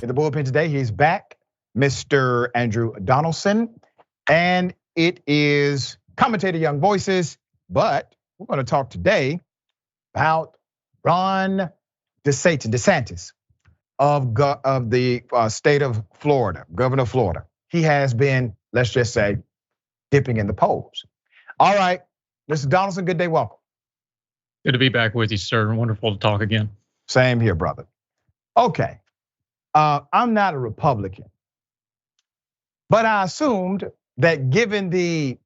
In the bullpen today, he's back, Mr. Andrew Donaldson, and it is Commentator Young Voices, but we're going to talk today about Ron DeSantis of the state of Florida, governor of Florida. He has been, let's just say, dipping in the polls. All right, Mr. Donaldson, good day, welcome. Good to be back with you, sir. Wonderful to talk again. Same here, brother. Okay, I'm not a Republican, but I assumed that given the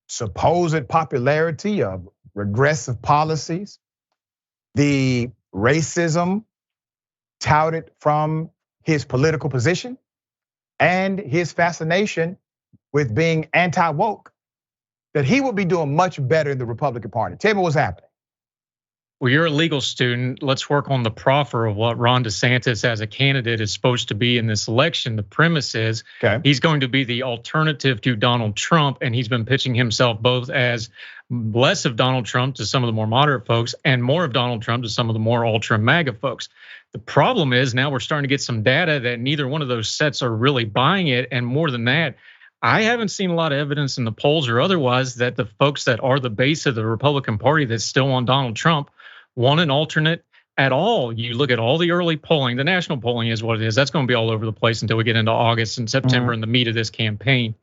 supposed popularity of regressive policies, the racism touted from his political position, and his fascination with being anti-woke, that he would be doing much better in the Republican Party. Tell me what's happening. Well, you're a legal student. Let's work on the proffer of what Ron DeSantis as a candidate is supposed to be in this election. The premise is he's going to be the alternative to Donald Trump, and he's been pitching himself both as less of Donald Trump to some of the more moderate folks and more of Donald Trump to some of the more ultra MAGA folks. The problem is now we're starting to get some data that neither one of those sets are really buying it, and more than that, I haven't seen a lot of evidence in the polls or otherwise that the folks that are the base of the Republican Party that's still on Donald Trump want an alternate at all. You look at all the early polling, the national polling is what it is. That's going to be all over the place until we get into August and September and the meat of this campaign.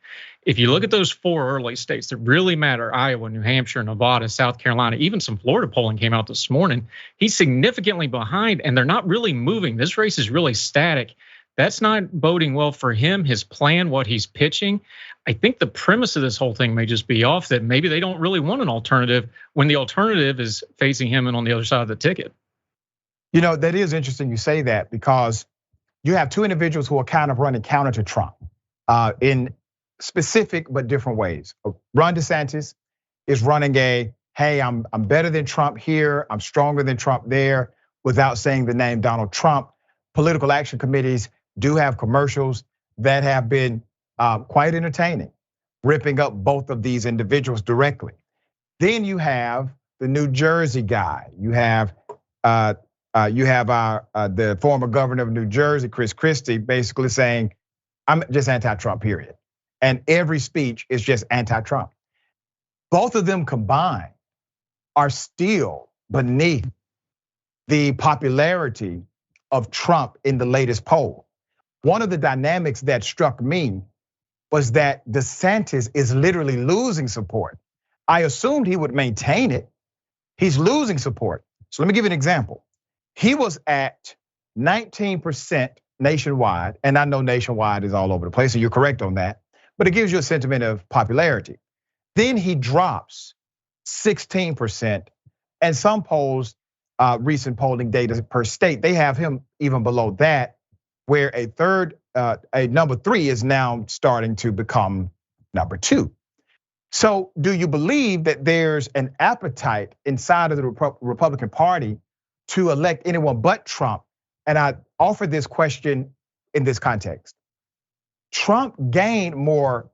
If you look at those four early states that really matter, Iowa, New Hampshire, Nevada, South Carolina, even some Florida polling came out this morning, he's significantly behind and they're not really moving. This race is really static. That's not boding well for him, his plan, what he's pitching. I think the premise of this whole thing may just be off, that maybe they don't really want an alternative when the alternative is facing him and on the other side of the ticket. You know, that is interesting you say that, because you have two individuals who are kind of running counter to Trump in specific but different ways. Ron DeSantis is running hey, I'm better than Trump here, I'm stronger than Trump there, without saying the name Donald Trump. Political action committees do have commercials that have been quite entertaining, ripping up both of these individuals directly. Then you have the New Jersey guy. You have the former governor of New Jersey, Chris Christie, basically saying, I'm just anti-Trump, period. And every speech is just anti-Trump. Both of them combined are still beneath the popularity of Trump in the latest poll. One of the dynamics that struck me was that DeSantis is literally losing support. I assumed he would maintain it. He's losing support. So let me give you an example. He was at 19% nationwide, and I know nationwide is all over the place, so you're correct on that, but it gives you a sentiment of popularity. Then he drops 16%, and some polls, recent polling data per state, they have him even below that, where a number three is now starting to become number two. So do you believe that there's an appetite inside of the Republican Party to elect anyone but Trump? And I offer this question in this context. Trump gained more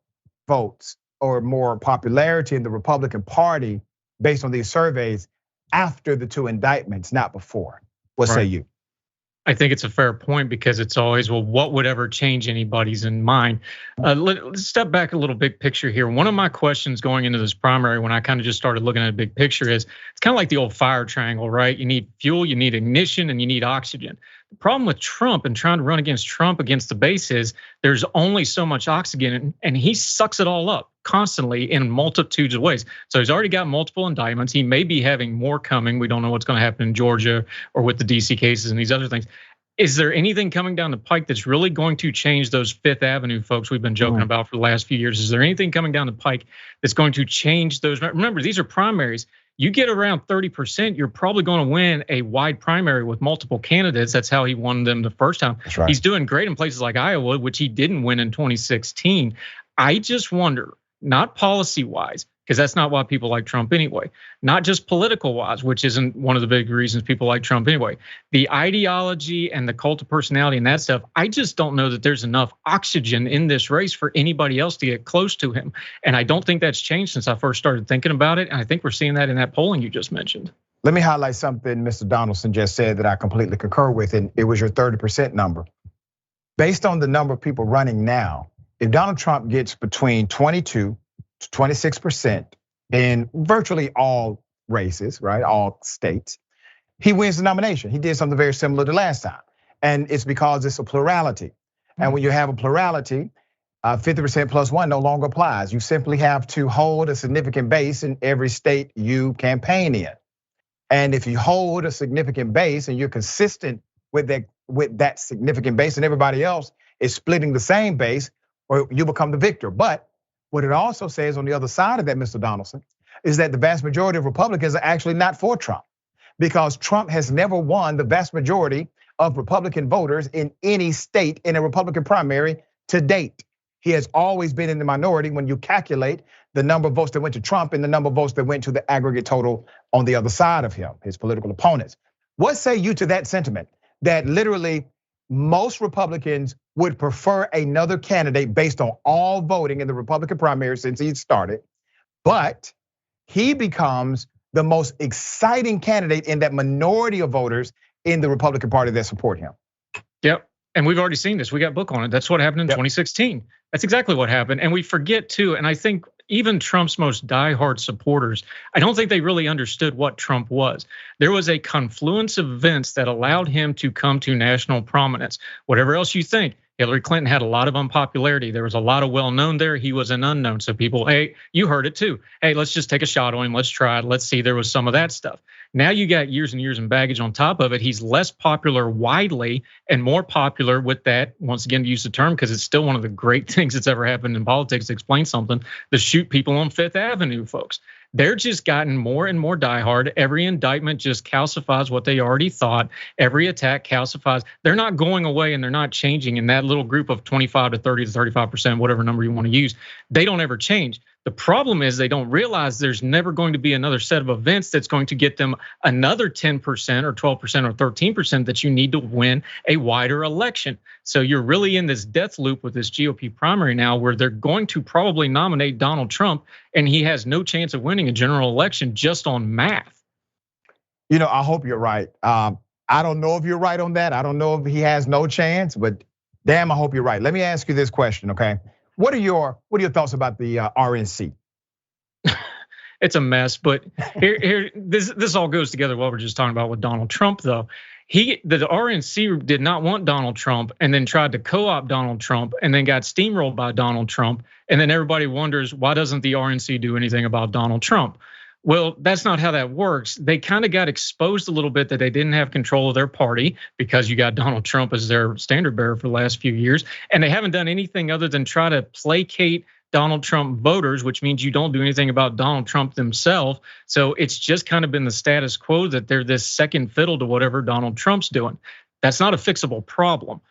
votes or more popularity in the Republican Party based on these surveys after the two indictments, not before. What say you? I think it's a fair point, because it's always, well, what would ever change anybody's in mind? Let's step back a little big picture here. One of my questions going into this primary, when I kind of just started looking at a big picture, is it's kind of like the old fire triangle, right? You need fuel, you need ignition, and you need oxygen. The problem with Trump and trying to run against Trump against the base is there's only so much oxygen, and he sucks it all up constantly in multitudes of ways. So he's already got multiple indictments. He may be having more coming. We don't know what's going to happen in Georgia or with the DC cases and these other things. Is there anything coming down the pike that's really going to change those Fifth Avenue folks we've been joking about for the last few years? Is there anything coming down the pike that's going to change those? Remember, these are primaries. You get around 30%, you're probably going to win a wide primary with multiple candidates. That's how he won them the first time. That's right. He's doing great in places like Iowa, which he didn't win in 2016. I just wonder, not policy-wise, because that's not why people like Trump anyway. Not just political-wise, which isn't one of the big reasons people like Trump anyway. The ideology and the cult of personality and that stuff, I just don't know that there's enough oxygen in this race for anybody else to get close to him. And I don't think that's changed since I first started thinking about it. And I think we're seeing that in that polling you just mentioned. Let me highlight something Mr. Donaldson just said that I completely concur with, and it was your 30% number. based on the number of people running now, if Donald Trump gets between 22 to 26% in virtually all races, right, all states, he wins the nomination. He did something very similar to last time. And it's because it's a plurality. And when you have a plurality, 50% plus one no longer applies. You simply have to hold a significant base in every state you campaign in. And if you hold a significant base and you're consistent with that significant base and everybody else is splitting the same base, or you become the victor. But what it also says on the other side of that, Mr. Donaldson, is that the vast majority of Republicans are actually not for Trump, because Trump has never won the vast majority of Republican voters in any state in a Republican primary to date. He has always been in the minority when you calculate the number of votes that went to Trump and the number of votes that went to the aggregate total on the other side of him, his political opponents. What say you to that sentiment, that literally most Republicans would prefer another candidate based on all voting in the Republican primary since he started, but he becomes the most exciting candidate in that minority of voters in the Republican Party that support him? Yep. And we've already seen this. We got a book on it. That's what happened in 2016. That's exactly what happened. And we forget too, and I think even Trump's most diehard supporters, I don't think they really understood what Trump was. There was a confluence of events that allowed him to come to national prominence. Whatever else you think, Hillary Clinton had a lot of unpopularity. There was a lot of well-known there. He was an unknown. So people, hey, you heard it too. Hey, let's just take a shot on him. Let's try it. Let's see. There was some of that stuff. Now you got years and years and baggage on top of it. He's less popular widely and more popular with that, once again, to use the term, because it's still one of the great things that's ever happened in politics to explain something, the shoot people on Fifth Avenue folks. They're just gotten more and more diehard. Every indictment just calcifies what they already thought. Every attack calcifies. They're not going away and they're not changing in that little group of 25 to 30 to 35%, whatever number you want to use. They don't ever change. The problem is they don't realize there's never going to be another set of events that's going to get them another 10% or 12% or 13% that you need to win a wider election. So you're really in this death loop with this GOP primary now, where they're going to probably nominate Donald Trump and he has no chance of winning a general election just on math. You know, I hope you're right. I don't know if you're right on that. I don't know if he has no chance, but damn, I hope you're right. Let me ask you this question, okay? What are your thoughts about the RNC? It's a mess, but this all goes together. What we're just talking about with Donald Trump, though. The RNC did not want Donald Trump, and then tried to co-opt Donald Trump, and then got steamrolled by Donald Trump. And then everybody wonders, why doesn't the RNC do anything about Donald Trump? Well, that's not how that works. They kind of got exposed a little bit that they didn't have control of their party because you got Donald Trump as their standard bearer for the last few years. And they haven't done anything other than try to placate Donald Trump voters, which means you don't do anything about Donald Trump themselves. So it's just kind of been the status quo that they're this second fiddle to whatever Donald Trump's doing. That's not a fixable problem.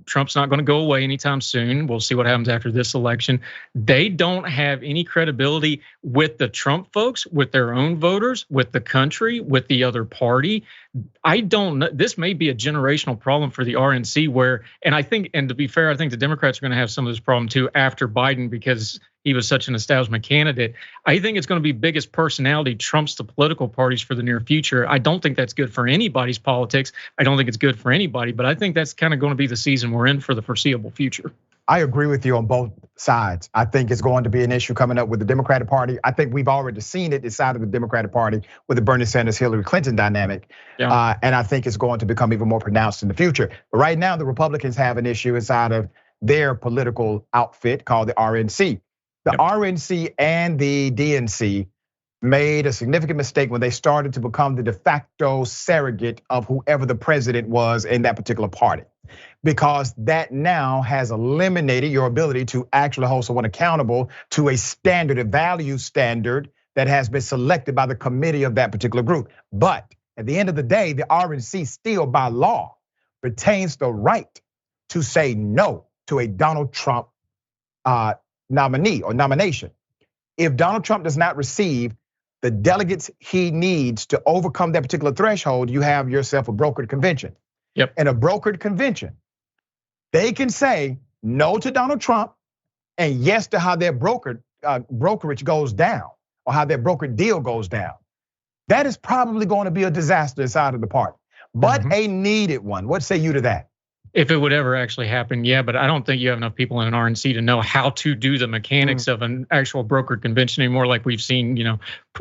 Trump's not going to go away anytime soon. We'll see what happens after this election. They don't have any credibility with the Trump folks, with their own voters, with the country, with the other party. I don't know. This may be a generational problem for the RNC where, and to be fair, I think the Democrats are going to have some of this problem too after Biden because he was such an establishment candidate. I think it's going to be biggest personality trumps the political parties for the near future. I don't think that's good for anybody's politics. I don't think it's good for anybody, but I think that's kind of going to be the season we're in for the foreseeable future. I agree with you on both sides. I think it's going to be an issue coming up with the Democratic Party. I think we've already seen it inside of the Democratic Party with the Bernie Sanders, Hillary Clinton dynamic. Yeah. And I think it's going to become even more pronounced in the future. But right now, the Republicans have an issue inside of their political outfit called the RNC. The RNC and the DNC made a significant mistake when they started to become the de facto surrogate of whoever the president was in that particular party, because that now has eliminated your ability to actually hold someone accountable to a standard, a value standard that has been selected by the committee of that particular group. But at the end of the day, the RNC still by law retains the right to say no to a Donald Trump nominee or nomination. If Donald Trump does not receive the delegates he needs to overcome that particular threshold, you have yourself a brokered convention. Yep. In a brokered convention, they can say no to Donald Trump and yes to how their brokerage goes down or how their brokered deal goes down. That is probably going to be a disaster inside of the party, but a needed one. What say you to that? If it would ever actually happen, yeah, but I don't think you have enough people in an RNC to know how to do the mechanics of an actual brokered convention anymore. Like we've seen,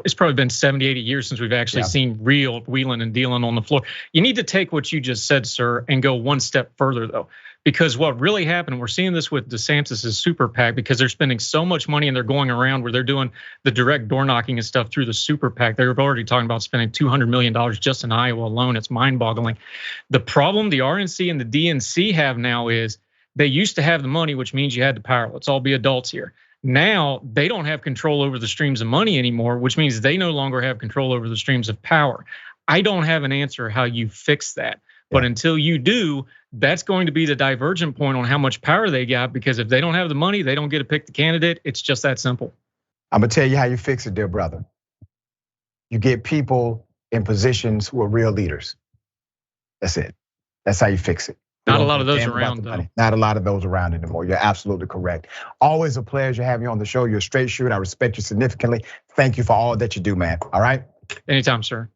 it's probably been 70, 80 years since we've actually seen real wheeling and dealing on the floor. You need to take what you just said, sir, and go one step further though. Because what really happened, we're seeing this with DeSantis' super PAC because they're spending so much money and they're going around where they're doing the direct door knocking and stuff through the super PAC. They're already talking about spending $200 million just in Iowa alone. It's mind boggling. The problem the RNC and the DNC have now is they used to have the money, which means you had the power. Let's all be adults here. Now they don't have control over the streams of money anymore, which means they no longer have control over the streams of power. I don't have an answer how you fix that. But until you do, that's going to be the divergent point on how much power they got, because if they don't have the money, they don't get to pick the candidate. It's just that simple. I'm gonna tell you how you fix it, dear brother. You get people in positions who are real leaders. That's it. That's how you fix it. Not a lot of those around, though. Not a lot of those around anymore. You're absolutely correct. Always a pleasure having you on the show. You're a straight shooter. I respect you significantly. Thank you for all that you do, man. All right? Anytime, sir.